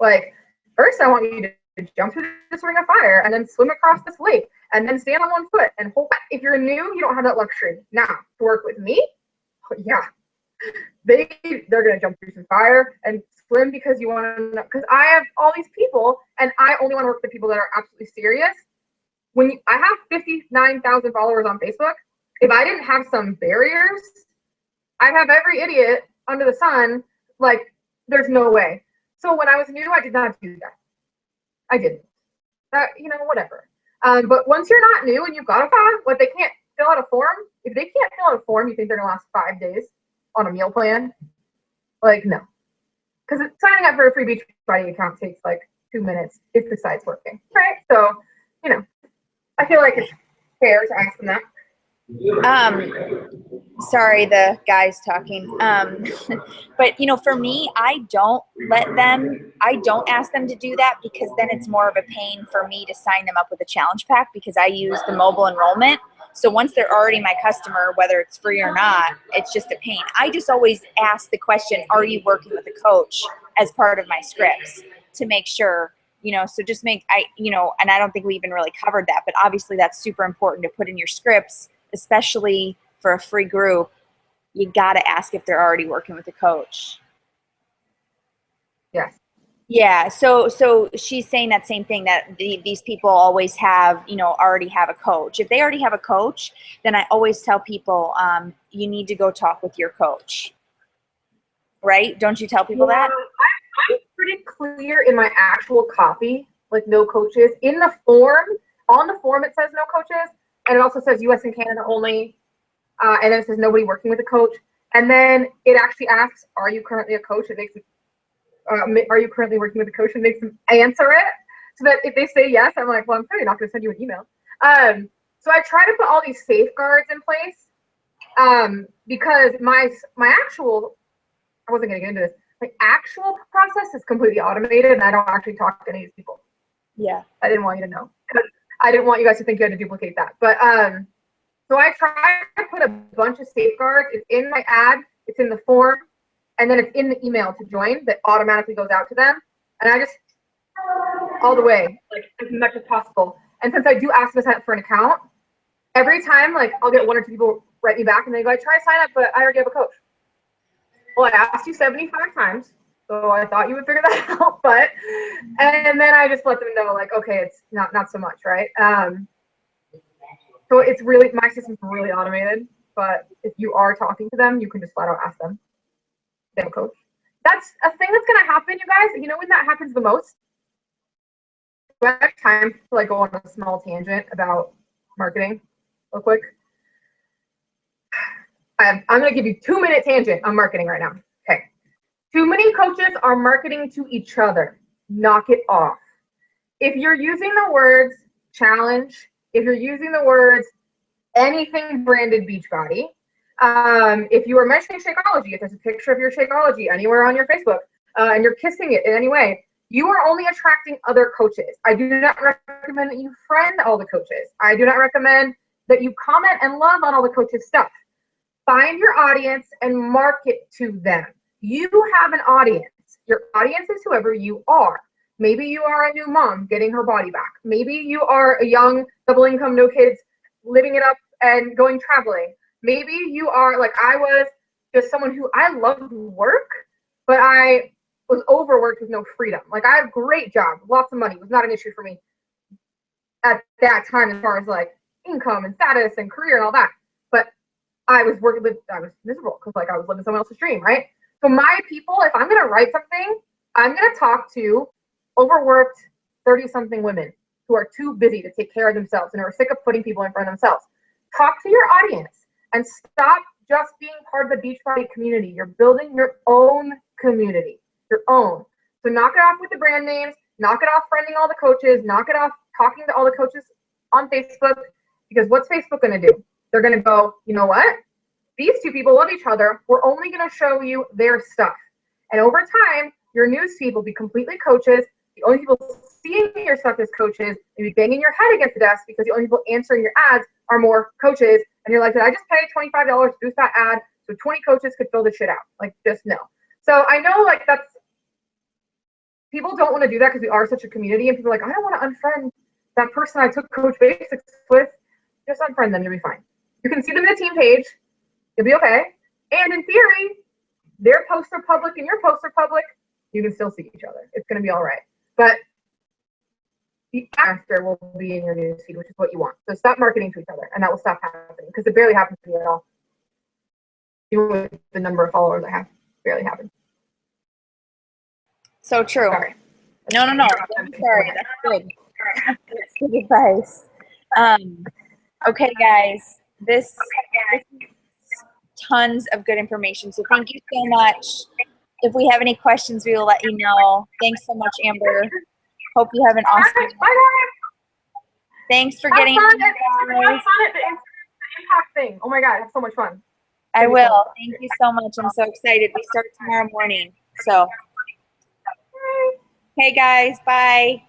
Like, first I want you to jump through this ring of fire and then swim across this lake and then stand on one foot and hold. If you're new, you don't have that luxury. Now, to work with me, yeah. They're gonna jump through some fire and swim because you want to know, because I have all these people and I only want to work with people that are absolutely serious. I have 59,000 followers on Facebook. If I didn't have some barriers, I'd have every idiot under the sun. Like, there's no way. So when I was new, I did not do that. I didn't. Whatever. But once you're not new and you've got a file, like, they can't fill out a form. If they can't fill out a form, you think they're gonna last 5 days on a meal plan? Like, no. Because signing up for a free Beachbody account takes like 2 minutes if the site's working, right? So, I feel like it's fair to ask them that. Sorry, the guy's talking. But for me, I don't ask them to do that, because then it's more of a pain for me to sign them up with a challenge pack, because I use the mobile enrollment. So once they're already my customer, whether it's free or not, it's just a pain. I just always ask the question, are you working with a coach, as part of my scripts, to make sure, so just and I don't think we even really covered that, but obviously that's super important to put in your scripts, especially for a free group. You got to ask if they're already working with a coach. Yes. Yeah. So she's saying that same thing, that these people always have, already have a coach. If they already have a coach, then I always tell people, you need to go talk with your coach. Right? Don't you tell people that? I'm pretty clear in my actual copy, like no coaches. In the form, on the form it says no coaches, and it also says US and Canada only. And then it says nobody working with a coach. And then it actually asks, are you currently a coach? It makes it, are you currently working with a coach? And makes them answer it. So that if they say yes, I'm like, well, I'm probably not going to send you an email. So I try to put all these safeguards in place, because my actual, I wasn't going to get into this, my actual process is completely automated, and I don't actually talk to any of these people. Yeah. I didn't want you to know, because I didn't want you guys to think you had to duplicate that. But so I try to put a bunch of safeguards. It's in my ad, it's in the form, and then it's in the email to join that automatically goes out to them. And I just, all the way, like as much as possible. And since I do ask them to sign up for an account, every time, like, I'll get 1 or 2 people write me back and they go, I try to sign up, but I already have a coach. Well, I asked you 75 times, so I thought you would figure that out, but, and then I just let them know, like, okay, it's not so much, right? So it's really, my system's really automated, but if you are talking to them, you can just flat out ask them. They have a coach. That's a thing that's gonna happen, you guys. You know when that happens the most? Do I have time to like go on a small tangent about marketing real quick? I'm gonna give you 2-minute tangent on marketing right now. Okay. Too many coaches are marketing to each other. Knock it off. If you're using the words challenge, if you're using the words anything branded Beachbody, if you are mentioning Shakeology, if there's a picture of your Shakeology anywhere on your Facebook, and you're kissing it in any way, you are only attracting other coaches. I do not recommend that you friend all the coaches. I do not recommend that you comment and love on all the coaches' stuff. Find your audience and market to them. You have an audience. Your audience is whoever you are. Maybe you are a new mom getting her body back. Maybe you are a young double income, no kids, living it up and going traveling. Maybe you are like I was, just someone who I loved work, but I was overworked with no freedom. Like I have a great job, lots of money, was not an issue for me at that time as far as like income and status and career and all that. But I was miserable because like I was living someone else's dream, right? So my people, if I'm gonna write something, I'm gonna talk to overworked 30-something women who are too busy to take care of themselves and are sick of putting people in front of themselves. Talk to your audience and stop just being part of the Beachbody community. You're building your own community, your own. So knock it off with the brand names, knock it off friending all the coaches, knock it off talking to all the coaches on Facebook, because what's Facebook gonna do? They're gonna go, you know what? These two people love each other. We're only gonna show you their stuff. And over time, your newsfeed will be completely coaches. The only people seeing your stuff as coaches, and be banging your head against the desk because the only people answering your ads are more coaches. And you're like, did I just pay $25 to boost that ad so 20 coaches could fill this shit out? Like, just no. So I know like that's, people don't want to do that because we are such a community, and people are like, I don't want to unfriend that person I took Coach Basics with. Just unfriend them, you'll be fine. You can see them in the team page, you'll be okay. And in theory, their posts are public and your posts are public, you can still see each other. It's gonna be all right. But the after will be in your newsfeed, which is what you want. So stop marketing to each other, and that will stop happening because it barely happens to me at all. Even with the number of followers I have, barely happens. So true. Sorry. No. I'm sorry. That's good. That's good advice. Okay, guys. This is tons of good information. So thank you so much. If we have any questions, we will let you know. Thanks so much, Amber. Hope you have an awesome day. Bye, guys. Thanks for getting fun. Have fun at the impact thing. Oh my God, have so much fun. I will. Thank you so much. I'm so excited. We start tomorrow morning. So, hey guys, bye.